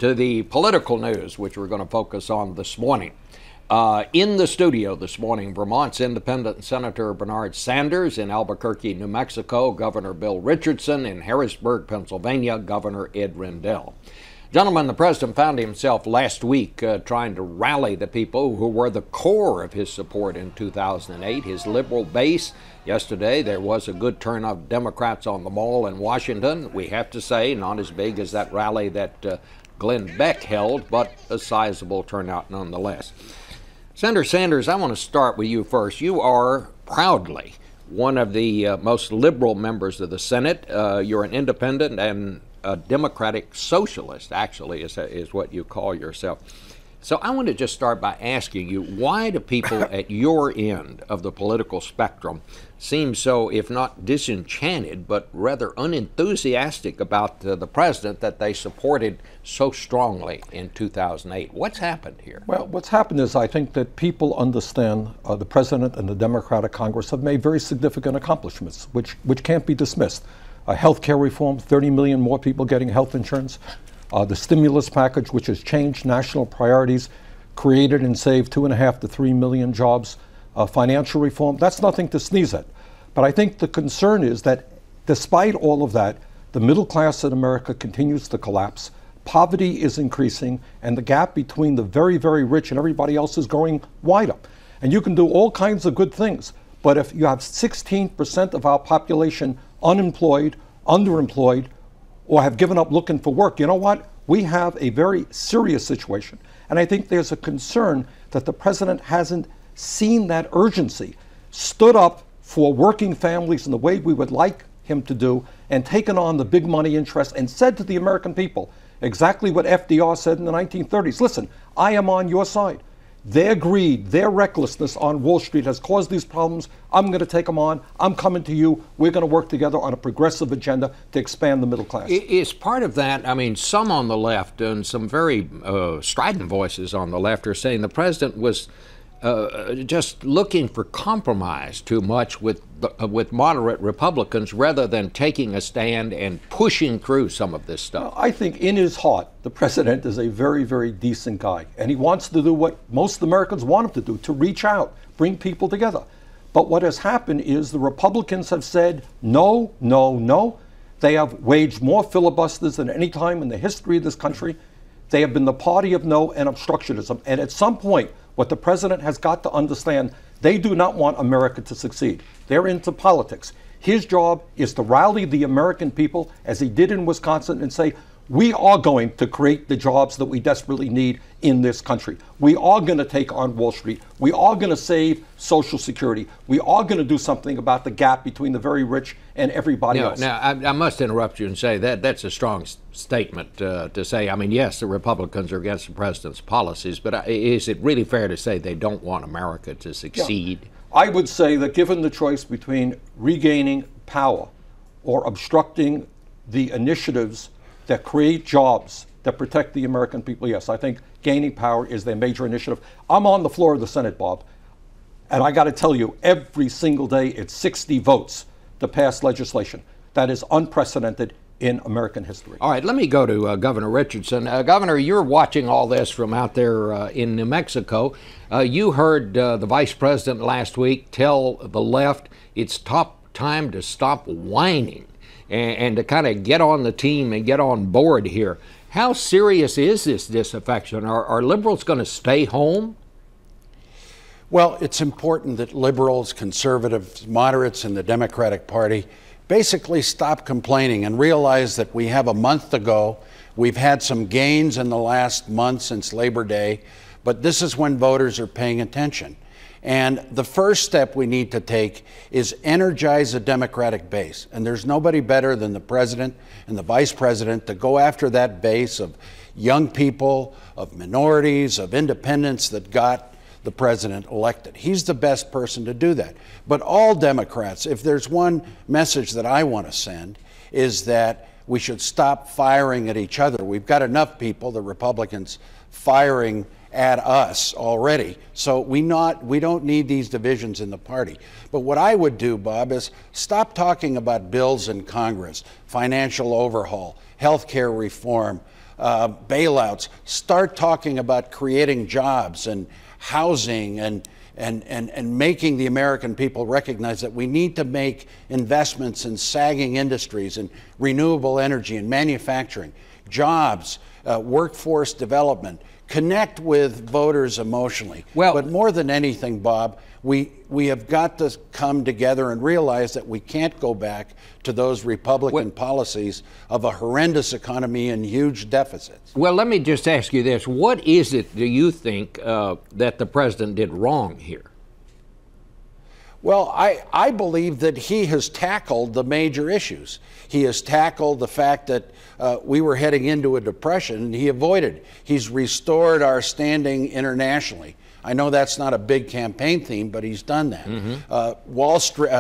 to the political news, which we're going to focus on this morning. In the studio this morning, Vermont's independent Senator Bernard Sanders; in Albuquerque, New Mexico, Governor Bill Richardson; in Harrisburg, Pennsylvania, Governor Ed Rendell. Gentlemen, the president found himself last week trying to rally the people who were the core of his support in 2008, his liberal base. Yesterday, there was a good turnout of Democrats on the Mall in Washington. We have to say, not as big as that rally that Glenn Beck held, but a sizable turnout nonetheless. Senator Sanders, I want to start with you first. You are proudly one of the most liberal members of the Senate. You're an independent and a democratic socialist, actually, is what you call yourself. So I want to just start by asking you, why do people at your end of the political spectrum seem so, if not disenchanted, but rather unenthusiastic about the president that they supported so strongly in 2008? What's happened here? Well, what's happened is I think that people understand the president and the Democratic Congress have made very significant accomplishments, which can't be dismissed. Health care reform, 30 million more people getting health insurance. The stimulus package, which has changed national priorities, created and saved 2.5 to 3 million jobs. Financial reform, that's nothing to sneeze at. But I think the concern is that despite all of that, the middle class in America continues to collapse. Poverty is increasing, and the gap between the very, very rich and everybody else is growing wider. And you can do all kinds of good things, but if you have 16% of our population unemployed, underemployed, or have given up looking for work, you know what? We have a very serious situation. And I think there's a concern that the president hasn't seen that urgency, stood up for working families in the way we would like him to do, and taken on the big money interests and said to the American people exactly what FDR said in the 1930s. Listen, I am on your side. Their greed, their recklessness on Wall Street has caused these problems. I'm going to take them on. I'm coming to you. We're going to work together on a progressive agenda to expand the middle class. Is part of that, I mean, some on the left and some very strident voices on the left are saying the president was just looking for compromise too much with moderate Republicans rather than taking a stand and pushing through some of this stuff. I think in his heart, the president is a very, very decent guy, and he wants to do what most Americans want him to do, to reach out, bring people together. But what has happened is the Republicans have said no, no, no. They have waged more filibusters than any time in the history of this country. They have been the party of no and obstructionism. And at some point, what the president has got to understand, they do not want America to succeed. They're into politics. His job is to rally the American people, as he did in Wisconsin, and say, we are going to create the jobs that we desperately need in this country. We are going to take on Wall Street. We are going to save Social Security. We are going to do something about the gap between the very rich and everybody else. Now, I must interrupt you and say that's a strong statement to say. I mean, yes, the Republicans are against the president's policies, but is it really fair to say they don't want America to succeed? Yeah. I would say that given the choice between regaining power or obstructing the initiatives that create jobs that protect the American people, yes, I think gaining power is their major initiative. I'm on the floor of the Senate, Bob, and I got to tell you, every single day it's 60 votes to pass legislation. That is unprecedented in American history. All right, let me go to Governor Richardson. Governor, you're watching all this from out there in New Mexico. You heard the vice president last week tell the left it's time to stop whining and to kind of get on the team and get on board here. How serious is this disaffection? Are liberals going to stay home? Well, it's important that liberals, conservatives, moderates in the Democratic Party basically stop complaining and realize that we have a month to go. We've had some gains in the last month since Labor Day, but this is when voters are paying attention. And the first step we need to take is energize the Democratic base. And there's nobody better than the president and the vice president to go after that base of young people, of minorities, of independents that got the president elected. He's the best person to do that. But all Democrats, if there's one message that I want to send, is that we should stop firing at each other. We've got enough people, the Republicans, firing at us already. So we don't need these divisions in the party. But what I would do, Bob, is stop talking about bills in Congress, financial overhaul, health care reform, bailouts. Start talking about creating jobs and housing and making the American people recognize that we need to make investments in sagging industries and renewable energy and manufacturing, jobs, workforce development. Connect with voters emotionally. Well, but more than anything, Bob, we have got to come together and realize that we can't go back to those Republican policies of a horrendous economy and huge deficits. Well, let me just ask you this. What is it, do you think, that the president did wrong here? Well, I believe that he has tackled the major issues. He has tackled the fact that we were heading into a depression, and he avoided. He's restored our standing internationally. I know that's not a big campaign theme, but he's done that. Wall Street,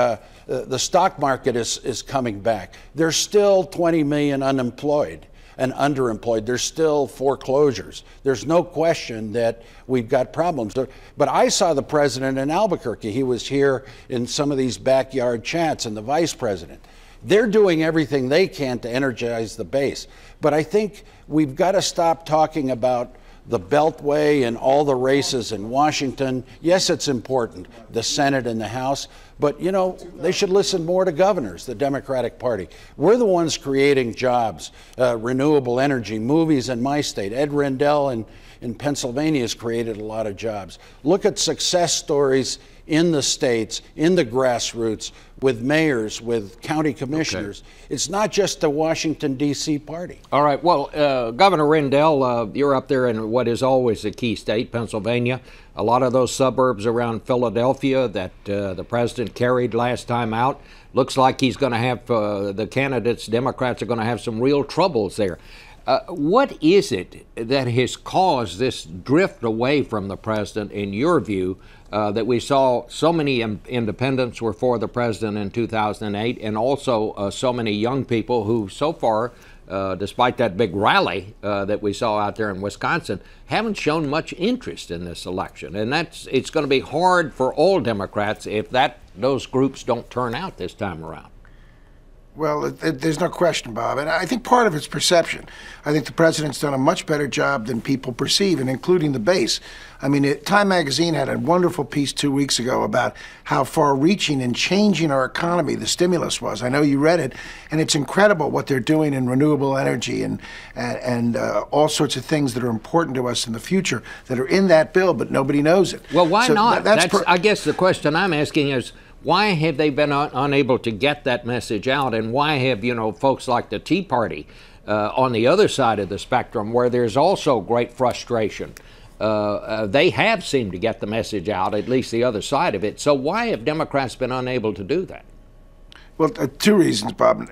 the stock market is coming back. There's still 20 million unemployed and underemployed. There's still foreclosures. There's no question that we've got problems. But I saw the president in Albuquerque. He was here in some of these backyard chats, and the vice president. They're doing everything they can to energize the base. But I think we've got to stop talking about the Beltway and all the races in Washington. Yes, it's important, the Senate and the House, but you know, they should listen more to governors, the Democratic Party. We're the ones creating jobs, renewable energy, movies in my state. Ed Rendell in Pennsylvania has created a lot of jobs. Look at success stories in the states, in the grassroots, with mayors, with county commissioners. Okay. It's not just the Washington, D.C. party. All right. Well, Governor Rendell, you're up there in what is always a key state, Pennsylvania. A lot of those suburbs around Philadelphia that the president carried last time out. Looks like he's going to have, the candidates, Democrats are going to have some real troubles there. What is it that has caused this drift away from the president, in your view, that we saw so many independents were for the president in 2008, and also so many young people who so far, despite that big rally that we saw out there in Wisconsin, haven't shown much interest in this election? And it's going to be hard for all Democrats if those groups don't turn out this time around. Well, there's no question, Bob. And I think part of it's perception. I think the president's done a much better job than people perceive, and including the base. I mean, Time magazine had a wonderful piece 2 weeks ago about how far-reaching and changing our economy the stimulus was. I know you read it, and it's incredible what they're doing in renewable energy and all sorts of things that are important to us in the future that are in that bill, but nobody knows it. Well, why not? I guess the question I'm asking is, why have they been unable to get that message out, and why have, you know, folks like the Tea Party on the other side of the spectrum, where there's also great frustration, they have seemed to get the message out, at least the other side of it. So why have Democrats been unable to do that? Well, two reasons, Bob.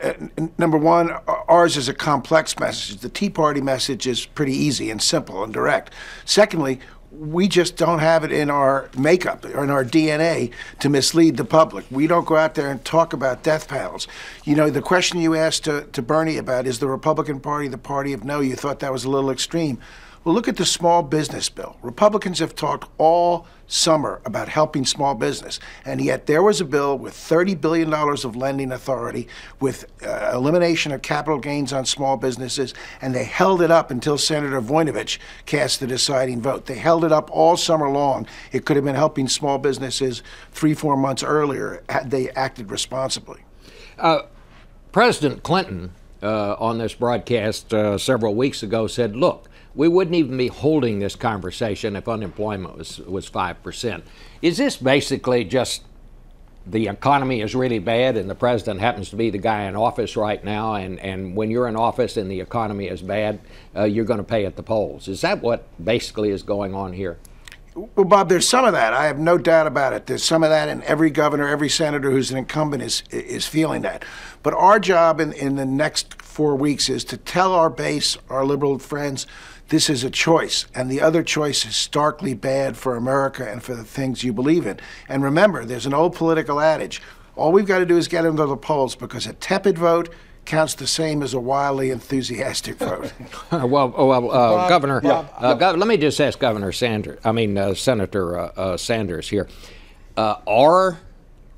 Number one, ours is a complex message. The Tea Party message is pretty easy and simple and direct. Secondly, we just don't have it in our makeup or in our DNA to mislead the public. We don't go out there and talk about death panels. You know, the question you asked to Bernie about, is the Republican Party the party of no? You thought that was a little extreme. Well, look at the small business bill. Republicans have talked all summer about helping small business, and yet there was a bill with $30 billion of lending authority, with elimination of capital gains on small businesses, and they held it up until Senator Voinovich cast the deciding vote. They held it up all summer long. It could have been helping small businesses 3-4 months earlier had they acted responsibly. President Clinton, on this broadcast several weeks ago, said, look, we wouldn't even be holding this conversation if unemployment was 5%. Is this basically just the economy is really bad and the president happens to be the guy in office right now, and when you're in office and the economy is bad, you're going to pay at the polls? Is that what basically is going on here? Well, Bob, there's some of that. I have no doubt about it. There's some of that, and every governor, every senator who's an incumbent is feeling that. But our job in the next 4 weeks is to tell our base, our liberal friends, this is a choice, and the other choice is starkly bad for America and for the things you believe in. And remember, there's an old political adage. All we've got to do is get into the polls, because a tepid vote counts the same as a wildly enthusiastic vote. Governor, let me just ask Senator Sanders here. Are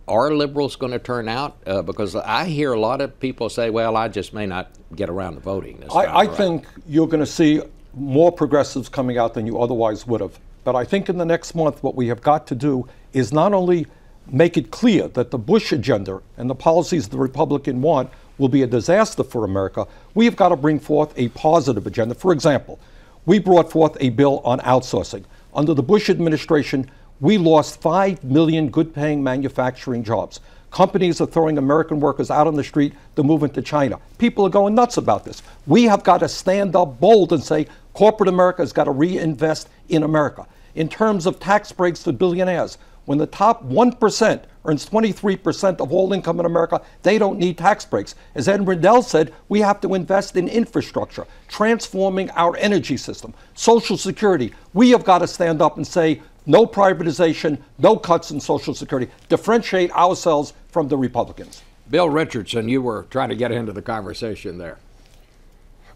are liberals going to turn out? Because I hear a lot of people say, well, I just may not get around to voting this time I around. think you're going to see more progressives coming out than you otherwise would have. But I think in the next month, what we have got to do is not only make it clear that the Bush agenda and the policies the Republican want will be a disaster for America, we have got to bring forth a positive agenda. For example, we brought forth a bill on outsourcing. Under the Bush administration, we lost 5 million good-paying manufacturing jobs. Companies are throwing American workers out on the street to move into China. People are going nuts about this. We have got to stand up bold and say, corporate America has got to reinvest in America. In terms of tax breaks for billionaires, when the top 1% earns 23% of all income in America, they don't need tax breaks. As Ed Rendell said, we have to invest in infrastructure, transforming our energy system, Social Security. We have got to stand up and say, no privatization, no cuts in Social Security, differentiate ourselves from the Republicans. Bill Richardson, you were trying to get into the conversation there.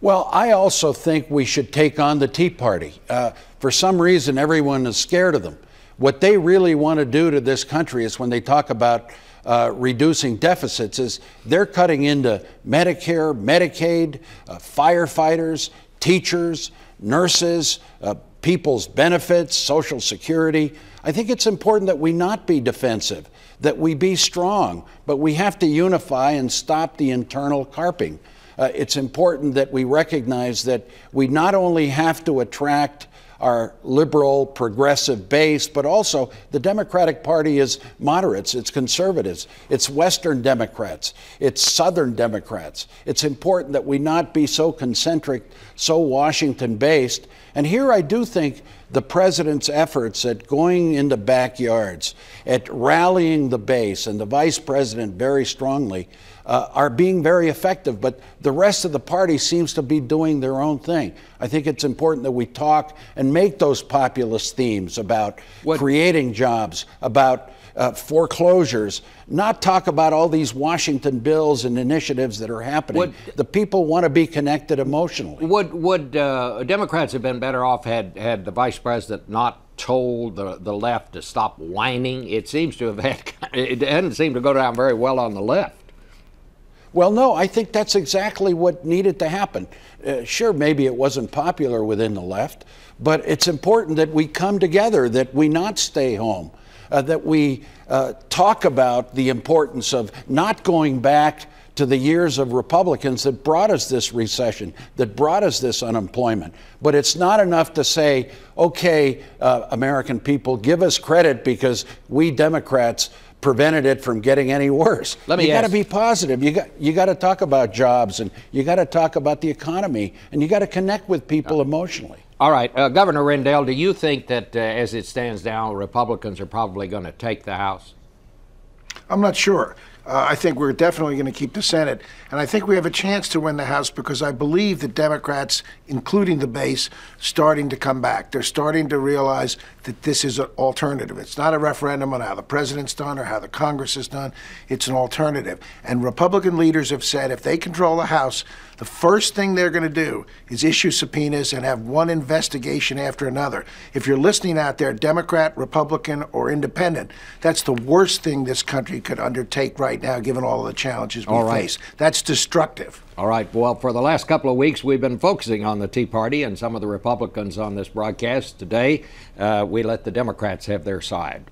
Well, I also think we should take on the Tea Party. For some reason, everyone is scared of them. What they really want to do to this country is when they talk about reducing deficits is they're cutting into Medicare, Medicaid, firefighters, teachers, nurses, people's benefits, Social Security. I think it's important that we not be defensive, that we be strong, but we have to unify and stop the internal carping. It's important that we recognize that we not only have to attract our liberal, progressive base, but also the Democratic Party is moderates, it's conservatives, it's Western Democrats, it's Southern Democrats. It's important that we not be so concentric, so Washington-based. And here I do think the president's efforts at going into backyards, at rallying the base, and the vice president very strongly, are being very effective, but the rest of the party seems to be doing their own thing. I think it's important that we talk and make those populist themes about creating jobs, about foreclosures, not talk about all these Washington bills and initiatives that are happening. The people want to be connected emotionally. Would Democrats have been better off had the vice president not told the left to stop whining? It seems to have it hadn't seemed to go down very well on the left. Well, no, I think that's exactly what needed to happen. Sure, maybe it wasn't popular within the left, but it's important that we come together, that we not stay home, that we talk about the importance of not going back to the years of Republicans that brought us this recession, that brought us this unemployment. But it's not enough to say, okay, American people, give us credit because we Democrats prevented it from getting any worse. You got to be positive. You got to talk about jobs, and you got to talk about the economy, and you got to connect with people emotionally. All right, Governor Rendell, do you think that as it stands now, Republicans are probably going to take the House? I'm not sure. I think we're definitely going to keep the Senate, and I think we have a chance to win the House because I believe the Democrats, including the base, starting to come back. They're starting to realize that this is an alternative. It's not a referendum on how the president's done or how the Congress is done. It's an alternative. And Republican leaders have said if they control the House, the first thing they're going to do is issue subpoenas and have one investigation after another. If you're listening out there, Democrat, Republican, or Independent, that's the worst thing this country could undertake right now, given all of the challenges we face. That's destructive. All right. Well, for the last couple of weeks, we've been focusing on the Tea Party and some of the Republicans on this broadcast. Today, we let the Democrats have their side.